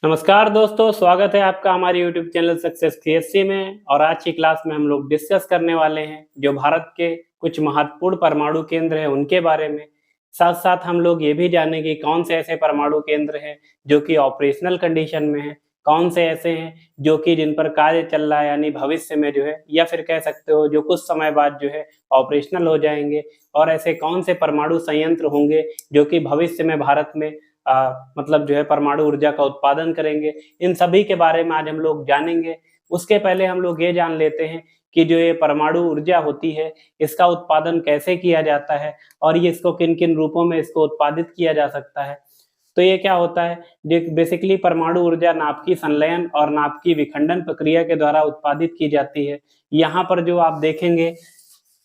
नमस्कार दोस्तों, स्वागत है आपका हमारे YouTube चैनल सक्सेस केएससी में। और आज की क्लास में हम लोग डिस्कस करने वाले हैं जो भारत के कुछ महत्वपूर्ण परमाणु केंद्र हैं उनके बारे में। साथ साथ हम लोग ये भी जानेंगे कौन से ऐसे परमाणु केंद्र हैं जो कि ऑपरेशनल कंडीशन में हैं, कौन से ऐसे हैं जो कि जिन पर कार्य चल रहा है यानी भविष्य में जो है, या फिर कह सकते हो जो कुछ समय बाद जो है ऑपरेशनल हो जाएंगे, और ऐसे कौन से परमाणु संयंत्र होंगे जो कि भविष्य में भारत में मतलब जो है परमाणु ऊर्जा का उत्पादन करेंगे। इन सभी के बारे में आज हम लोग जानेंगे। उसके पहले हम लोग ये जान लेते हैं कि जो ये परमाणु ऊर्जा होती है इसका उत्पादन कैसे किया जाता है और ये इसको किन किन रूपों में इसको उत्पादित किया जा सकता है। तो ये क्या होता है, बेसिकली परमाणु ऊर्जा नाभिकीय संलयन और नाभिकीय विखंडन प्रक्रिया के द्वारा उत्पादित की जाती है। यहाँ पर जो आप देखेंगे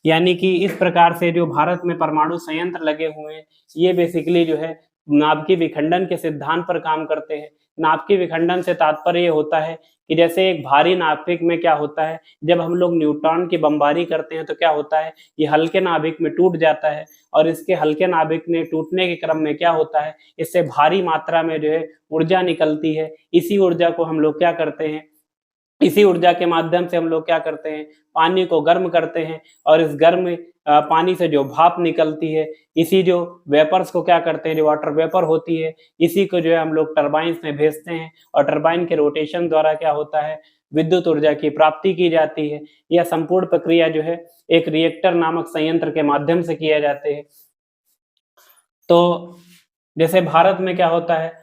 यानी कि इस प्रकार से जो भारत में परमाणु संयंत्र लगे हुए हैं ये बेसिकली जो है नाभिकीय विखंडन के सिद्धांत पर काम करते हैं। नाभिकीय विखंडन से तात्पर्य ये होता है कि जैसे एक भारी नाभिक में क्या होता है, जब हम लोग न्यूट्रॉन की बमबारी करते हैं तो क्या होता है, ये हल्के नाभिक में टूट जाता है और इसके हल्के नाभिक में टूटने के क्रम में क्या होता है, इससे भारी मात्रा में जो है ऊर्जा निकलती है। इसी ऊर्जा को हम लोग क्या करते हैं, इसी ऊर्जा के माध्यम से हम लोग क्या करते हैं, पानी को गर्म करते हैं और इस गर्म पानी से जो भाप निकलती है, इसी जो वेपर्स को क्या करते हैं, जो वाटर वेपर होती है, इसी को जो है हम लोग टरबाइन में भेजते हैं और टरबाइन के रोटेशन द्वारा क्या होता है, विद्युत ऊर्जा की प्राप्ति की जाती है। यह संपूर्ण प्रक्रिया जो है एक रिएक्टर नामक संयंत्र के माध्यम से किया जाते हैं। तो जैसे भारत में क्या होता है,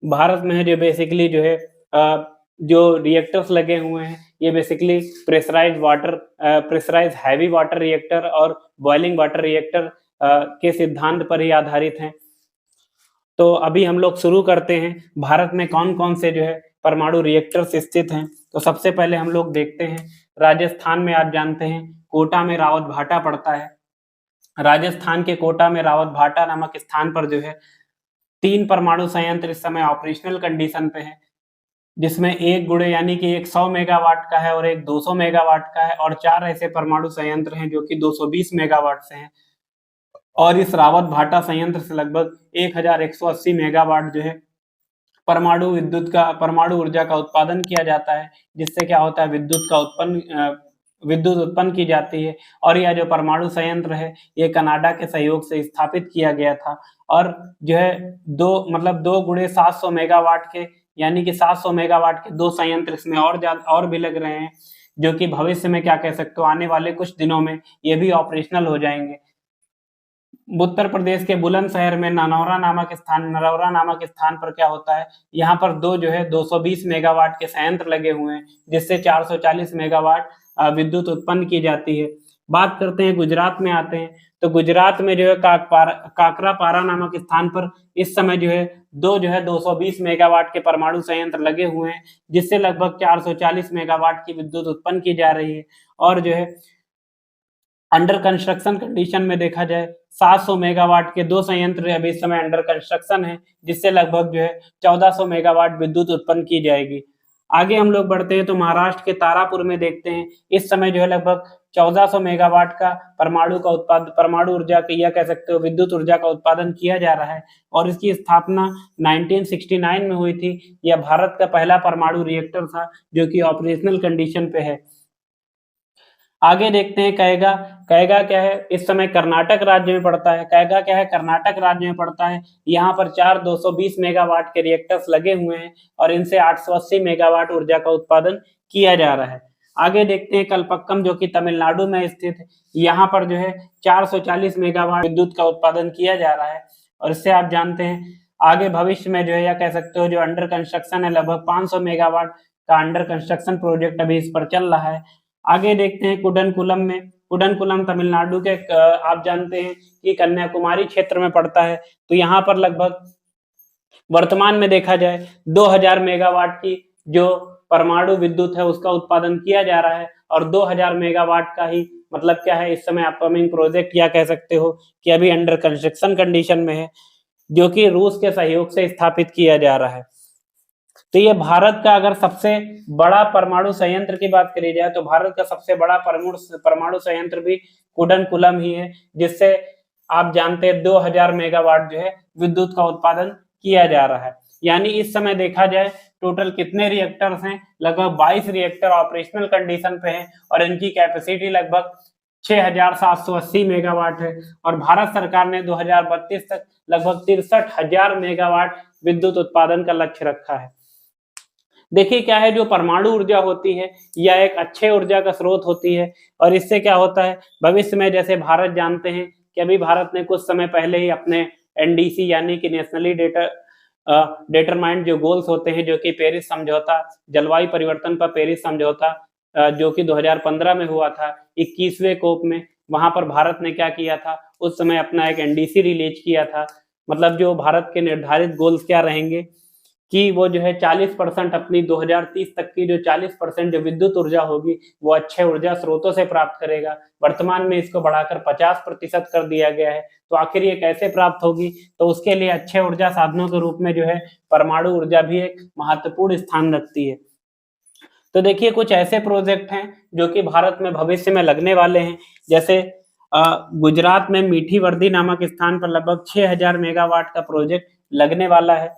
भारत में जो बेसिकली जो है जो रिएक्टर्स लगे हुए हैं ये basically pressurise heavy water reactor और बॉइलिंग वाटर रिएक्टर के सिद्धांत पर ही आधारित हैं। तो अभी हम लोग शुरू करते हैं भारत में कौन कौन से जो है परमाणु रिएक्टर्स स्थित हैं। तो सबसे पहले हम लोग देखते हैं राजस्थान में, आप जानते हैं कोटा में रावत भाटा पड़ता है। राजस्थान के कोटा में रावत भाटा नामक स्थान पर जो है 3 परमाणु संयंत्र इस समय ऑपरेशनल कंडीशन पे है, जिसमें एक गुणे यानी कि एक 100 मेगावाट का है और एक 200 मेगावाट का है, और 4 ऐसे परमाणु संयंत्र हैं जो कि 220 मेगावाट से हैं। और इस रावत भाटा संयंत्र से लगभग 1180 मेगावाट जो है परमाणु ऊर्जा का उत्पादन किया जाता है, जिससे क्या होता है, विद्युत उत्पन्न की जाती है। और यह जो परमाणु संयंत्र है ये कनाडा के सहयोग से स्थापित किया गया था और जो है दो गुणे 700 मेगावाट के यानी कि 700 मेगावाट के 2 संयंत्र इसमें और भी लग रहे हैं, जो कि भविष्य में क्या कह सकते हो, आने वाले कुछ दिनों में ये भी ऑपरेशनल हो जाएंगे। उत्तर प्रदेश के बुलंदशहर में नरौरा नामक स्थान पर क्या होता है, यहाँ पर 220 मेगावाट के संयंत्र लगे हुए हैं, जिससे 440 मेगावाट विद्युत उत्पन्न की जाती है। बात करते हैं गुजरात में आते हैं, तो गुजरात में जो है काकरापारा नामक स्थान पर इस समय जो है 220 मेगावाट के परमाणु संयंत्र लगे हुए हैं, जिससे लगभग 440 मेगावाट की विद्युत उत्पन्न की जा रही है। और जो है अंडर कंस्ट्रक्शन कंडीशन में देखा जाए 700 मेगावाट के 2 संयंत्र अभी इस समय अंडर कंस्ट्रक्शन है, जिससे लगभग जो है 1400 मेगावाट विद्युत उत्पन्न की जाएगी। आगे हम लोग बढ़ते हैं तो महाराष्ट्र के तारापुर में देखते हैं, इस समय जो है लगभग 1400 मेगावाट का परमाणु ऊर्जा की या कह सकते हो विद्युत ऊर्जा का उत्पादन किया जा रहा है, और इसकी स्थापना 1969 में हुई थी। यह भारत का पहला परमाणु रिएक्टर था जो कि ऑपरेशनल कंडीशन पे है। आगे देखते हैं कैगा। कैगा क्या है, इस समय कर्नाटक राज्य में पड़ता है। कैगा क्या है, कर्नाटक राज्य में पड़ता है। यहाँ पर 4 220 मेगावाट के रिएक्टर्स लगे हुए हैं और इनसे 880 मेगावाट ऊर्जा का उत्पादन किया जा रहा है। आगे देखते हैं कलपक्कम, जो कि तमिलनाडु में स्थित है। यहाँ पर जो है 440 मेगावाट विद्युत का उत्पादन किया जा रहा है। और इससे आप जानते हैं आगे भविष्य में जो है या कह सकते हो जो अंडर कंस्ट्रक्शन है, लगभग 500 मेगावाट का अंडर कंस्ट्रक्शन प्रोजेक्ट अभी इस पर चल रहा है। आगे देखते हैं कुडनकुलम में। कुडनकुलम तमिलनाडु के आप जानते हैं कि कन्याकुमारी क्षेत्र में पड़ता है। तो यहाँ पर लगभग वर्तमान में देखा जाए 2000 मेगावाट की जो परमाणु विद्युत है उसका उत्पादन किया जा रहा है, और 2000 मेगावाट का ही मतलब क्या है, इस समय अपकमिंग प्रोजेक्ट या कह सकते हो कि अभी अंडर कंस्ट्रक्शन कंडीशन में है, जो कि रूस के सहयोग से स्थापित किया जा रहा है। तो ये भारत का अगर सबसे बड़ा परमाणु संयंत्र की बात करी जाए तो भारत का सबसे बड़ा परमाणु संयंत्र भी कुडनकुलम ही है, जिससे आप जानते हैं 2000 मेगावाट जो है विद्युत का उत्पादन किया जा रहा है। यानी इस समय देखा जाए टोटल कितने रिएक्टर्स हैं, लगभग 22 रिएक्टर ऑपरेशनल कंडीशन पे हैं और इनकी कैपेसिटी लगभग 6,780 मेगावाट है और भारत सरकार ने 2032 तक लगभग 63,000 मेगावाट विद्युत उत्पादन का लक्ष्य रखा है। देखिए क्या है, जो परमाणु ऊर्जा होती है यह एक अच्छे ऊर्जा का स्रोत होती है और इससे क्या होता है भविष्य में, जैसे भारत जानते हैं कि अभी भारत ने कुछ समय पहले ही अपने एनडीसी यानी कि नेशनली डिटरमाइंड जो गोल्स होते हैं, जो कि पेरिस समझौता, जलवायु परिवर्तन पर पेरिस समझौता जो कि 2015 में हुआ था 21वें कोप में, वहां पर भारत ने क्या किया था, उस समय अपना एक एनडीसी रिलीज किया था। मतलब जो भारत के निर्धारित गोल्स क्या रहेंगे कि वो जो है 40% अपनी 2030 तक की जो 40% जो विद्युत ऊर्जा होगी वो अच्छे ऊर्जा स्रोतों से प्राप्त करेगा। वर्तमान में इसको बढ़ाकर 50% कर दिया गया है। तो आखिर ये कैसे प्राप्त होगी, तो उसके लिए अच्छे ऊर्जा साधनों के रूप में जो है परमाणु ऊर्जा भी एक महत्वपूर्ण स्थान रखती है। तो देखिए कुछ ऐसे प्रोजेक्ट हैं जो कि भारत में भविष्य में लगने वाले हैं, जैसे गुजरात में मीठी वर्दी नामक स्थान पर लगभग 6,000 मेगावाट का प्रोजेक्ट लगने वाला है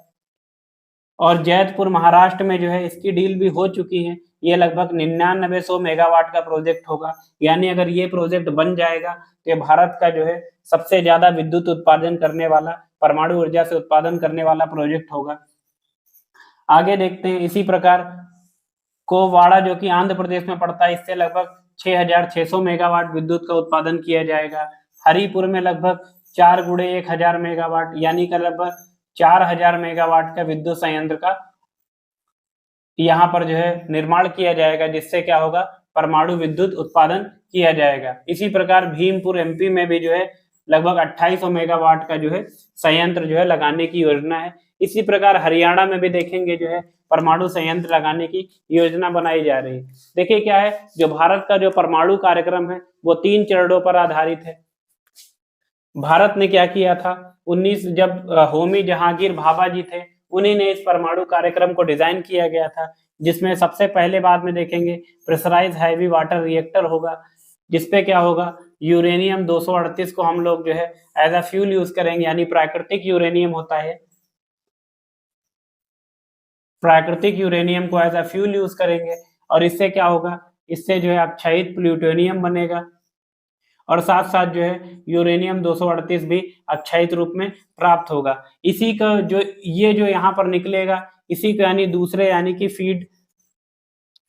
और जैतपुर महाराष्ट्र में जो है इसकी डील भी हो चुकी है। ये लगभग 9900 मेगावाट का प्रोजेक्ट होगा, यानी अगर ये प्रोजेक्ट बन जाएगा तो ये भारत का जो है सबसे ज्यादा विद्युत उत्पादन करने वाला, परमाणु ऊर्जा से उत्पादन करने वाला प्रोजेक्ट होगा। आगे देखते हैं, इसी प्रकार कोवाड़ा जो कि आंध्र प्रदेश में पड़ता है, इससे लगभग 6,600 मेगावाट विद्युत का उत्पादन किया जाएगा। हरिपुर में लगभग 4 गुणे 1,000 मेगावाट यानी का लगभग 4,000 मेगावाट का विद्युत संयंत्र का यहाँ पर जो है निर्माण किया जाएगा, जिससे क्या होगा, परमाणु विद्युत उत्पादन किया जाएगा। इसी प्रकार भीमपुर एमपी में भी जो है लगभग 2800 मेगावाट का जो है संयंत्र जो है लगाने की योजना है। इसी प्रकार हरियाणा में भी देखेंगे जो है परमाणु संयंत्र लगाने की योजना बनाई जा रही है। देखिए क्या है, जो भारत का जो परमाणु कार्यक्रम है वो 3 चरणों पर आधारित है। भारत ने क्या किया था, जब होमी जहांगीर भाभा जी थे, उन्हीं ने इस परमाणु कार्यक्रम को डिजाइन किया गया था, जिसमें सबसे पहले बाद में देखेंगे प्रेशराइज हैवी वाटर रिएक्टर होगा, जिसपे क्या होगा, यूरेनियम 238 को हम लोग जो है एज अ फ्यूल यूज करेंगे, यानी प्राकृतिक यूरेनियम होता है, प्राकृतिक यूरेनियम को एज अ फ्यूल यूज करेंगे और इससे क्या होगा, इससे जो है क्षयित प्लूटोनियम बनेगा और साथ साथ जो है यूरेनियम 238 भी अक्षयित रूप में प्राप्त होगा। इसी का जो ये जो यहाँ पर निकलेगा, इसी का यानी दूसरे यानी कि फीड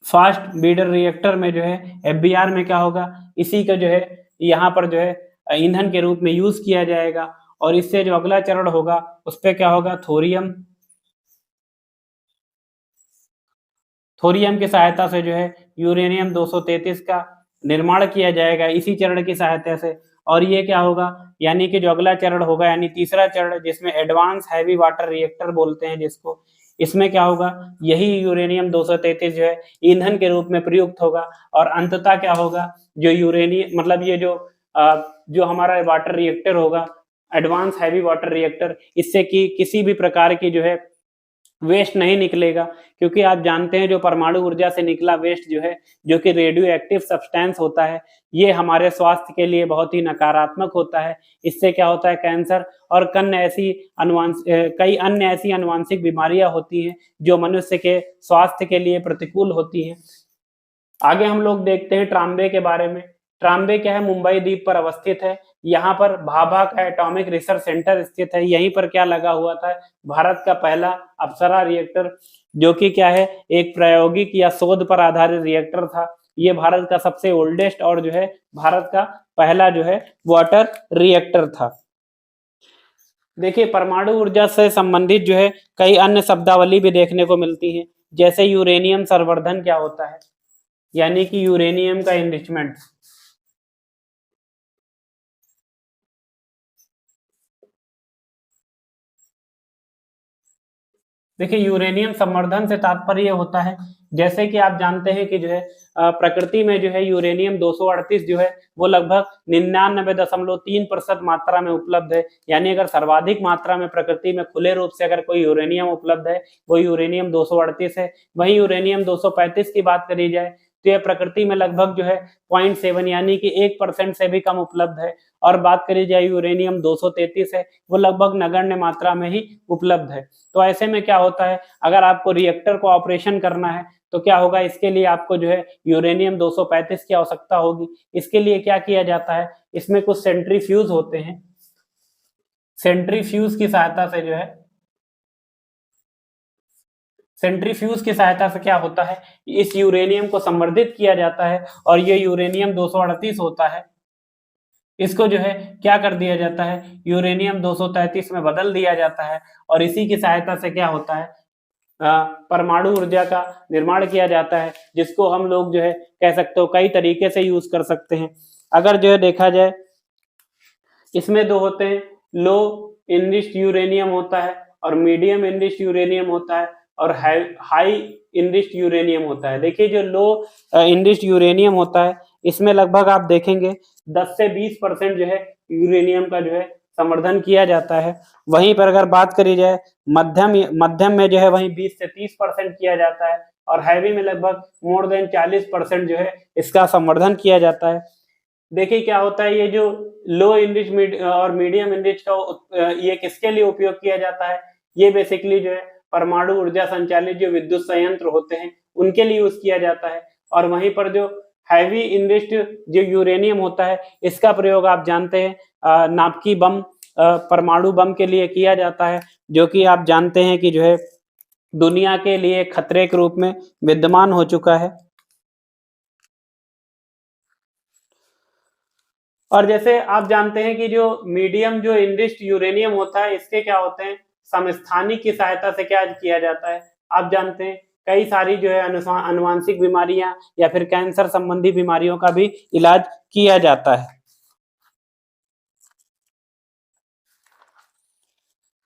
फास्ट ब्रीडर रिएक्टर में जो है एफबीआर में क्या होगा, इसी का जो है यहाँ पर जो है ईंधन के रूप में यूज किया जाएगा और इससे जो अगला चरण होगा उस पर क्या होगा, थोरियम की सहायता से जो है यूरेनियम 233 का निर्माण किया जाएगा इसी चरण की सहायता से। और ये क्या होगा, यानी कि जो अगला चरण होगा यानी तीसरा चरण, जिसमें एडवांस हैवी वाटर रिएक्टर बोलते हैं जिसको, इसमें क्या होगा, यही यूरेनियम 233 जो है ईंधन के रूप में प्रयुक्त होगा और अंततः क्या होगा, जो यूरेनियम मतलब ये जो हमारा वाटर रिएक्टर होगा, एडवांस हैवी वाटर रिएक्टर, इससे कि किसी भी प्रकार की जो है वेस्ट नहीं निकलेगा, क्योंकि आप जानते हैं जो परमाणु ऊर्जा से निकला वेस्ट जो है, जो कि रेडियो एक्टिव सब्सटेंस होता है, ये हमारे स्वास्थ्य के लिए बहुत ही नकारात्मक होता है। इससे क्या होता है, कैंसर और कई अन्य ऐसी आनुवंशिक बीमारियां होती हैं जो मनुष्य के स्वास्थ्य के लिए प्रतिकूल होती हैं। आगे हम लोग देखते हैं ट्राम्बे के बारे में। ट्राम्बे क्या है, मुंबई द्वीप पर अवस्थित है। यहाँ पर भाभा का एटॉमिक रिसर्च सेंटर स्थित है। यहीं पर क्या लगा हुआ था, भारत का पहला अप्सरा रिएक्टर, जो कि क्या है, एक प्रायोगिक या शोध पर आधारित रिएक्टर था। ये भारत का सबसे ओल्डेस्ट और जो है भारत का पहला जो है वाटर रिएक्टर था। देखिए परमाणु ऊर्जा से संबंधित जो है कई अन्य शब्दावली भी देखने को मिलती है, जैसे यूरेनियम संवर्धन क्या होता है, यानी कि यूरेनियम का इनरिचमेंट। देखिए यूरेनियम संवर्धन से तात्पर्य होता है, जैसे कि आप जानते हैं कि जो है प्रकृति में जो है यूरेनियम 238 जो है वो लगभग 99.3% मात्रा में उपलब्ध है। यानी अगर सर्वाधिक मात्रा में प्रकृति में खुले रूप से अगर कोई यूरेनियम उपलब्ध है वो यूरेनियम 238 है। वही यूरेनियम 235 की बात करी जाए तो यह प्रकृति में लगभग जो है 0.7 यानी कि 1% से भी कम उपलब्ध है। और बात करी जाए यूरेनियम 233 है, वो लगभग नगण्य मात्रा में ही उपलब्ध है। तो ऐसे में क्या होता है, अगर आपको रिएक्टर को ऑपरेशन करना है तो क्या होगा, इसके लिए आपको जो है यूरेनियम 235 की आवश्यकता होगी। इसके लिए क्या किया जाता है, इसमें कुछ सेंट्रीफ्यूज होते हैं, सेंट्रीफ्यूज की सहायता से जो है, सेंट्रीफ्यूज की सहायता से क्या होता है, इस यूरेनियम को संवर्धित किया जाता है और ये यूरेनियम 238 होता है, इसको जो है क्या कर दिया जाता है, यूरेनियम 233 में बदल दिया जाता है। और इसी की सहायता से क्या होता है, परमाणु ऊर्जा का निर्माण किया जाता है, जिसको हम लोग जो है कह सकते हो कई तरीके से यूज कर सकते हैं। अगर जो है देखा जाए, इसमें दो होते हैं, लो इनरिच्ड यूरेनियम होता है और मीडियम इनरिच्ड यूरेनियम होता है और हाई इनरिच्ड यूरेनियम होता है। देखिए जो लो इनरिच्ड यूरेनियम होता है, इसमें लगभग आप देखेंगे 10 से 20% जो है यूरेनियम का जो है संवर्धन किया जाता है। वहीं पर अगर बात करी जाए मध्यम में जो है वहीं 20 से 30% किया जाता है और हैवी में लगभग मोर देन 40% जो है इसका संवर्धन किया जाता है। देखिए क्या होता है, ये जो लो इनरिच और मीडियम इनरिच का ये किसके लिए उपयोग किया जाता है, ये बेसिकली जो है परमाणु ऊर्जा संचालित जो विद्युत संयंत्र होते हैं उनके लिए यूज किया जाता है। और वहीं पर जो हैवी इनरिच्ड जो यूरेनियम होता है, इसका प्रयोग आप जानते हैं नाभिकीय बम, परमाणु बम के लिए किया जाता है, जो कि आप जानते हैं कि जो है दुनिया के लिए खतरे के रूप में विद्यमान हो चुका है। और जैसे आप जानते हैं कि जो मीडियम जो इनरिच्ड यूरेनियम होता है, इसके क्या होते हैं, समस्थानिक की सहायता से क्या किया जाता है, आप जानते हैं कई सारी जो है अनुवांशिक बीमारियां या फिर कैंसर संबंधी बीमारियों का भी इलाज किया जाता है।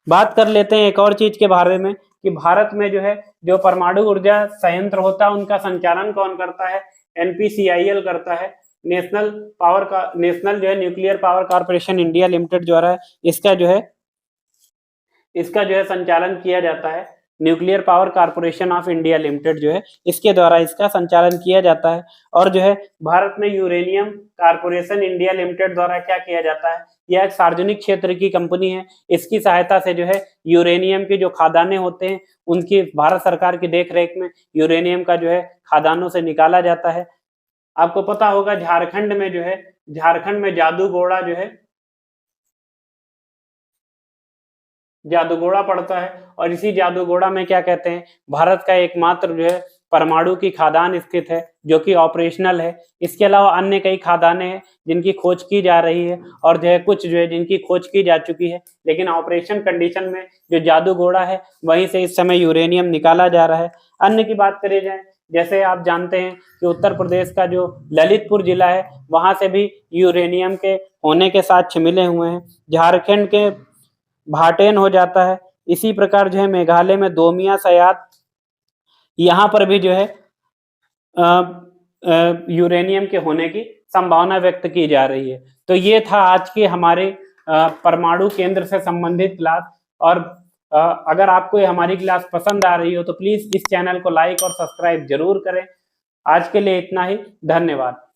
बात कर लेते हैं एक और चीज के बारे में कि भारत में जो है जो परमाणु ऊर्जा संयंत्र होता है उनका संचालन कौन करता है, एनपीसीआईएल करता है, नेशनल जो है nuclear power corporation India limited द्वारा इसका जो है संचालन किया जाता है। Nuclear power corporation of India limited जो है इसके द्वारा इसका संचालन किया जाता है। और जो है भारत में यूरेनियम कॉर्पोरेशन इंडिया लिमिटेड द्वारा क्या किया जाता है, यह एक सार्वजनिक क्षेत्र की कंपनी है। इसकी सहायता से जो है यूरेनियम के जो खादाने होते हैं उनकी भारत सरकार की देखरेख में यूरेनियम का जो है खादानों से निकाला जाता है। आपको पता होगा झारखंड में जो है, झारखंड में जादूगोड़ा जो है जादूगोड़ा पड़ता है और इसी जादूगोड़ा में क्या कहते हैं, भारत का एकमात्र जो है परमाणु की खादान स्थित है जो कि ऑपरेशनल है। इसके अलावा अन्य कई खादानें हैं जिनकी खोज की जा रही है और जो है कुछ जो है जिनकी खोज की जा चुकी है, लेकिन ऑपरेशन कंडीशन में जो जादूगोड़ा है वहीं से इस समय यूरेनियम निकाला जा रहा है। अन्य की बात करी जाए, जैसे आप जानते हैं कि उत्तर प्रदेश का जो ललितपुर जिला है वहां से भी यूरेनियम के होने के साक्ष्य मिले हुए हैं। झारखंड के भाटेन हो जाता है। इसी प्रकार जो है मेघालय में दोमिया सयात, यहाँ पर भी जो है यूरेनियम के होने की संभावना व्यक्त की जा रही है। तो ये था आज के हमारे परमाणु केंद्र से संबंधित क्लास। और अगर आपको ये हमारी क्लास पसंद आ रही हो तो प्लीज इस चैनल को लाइक और सब्सक्राइब जरूर करें। आज के लिए इतना ही, धन्यवाद।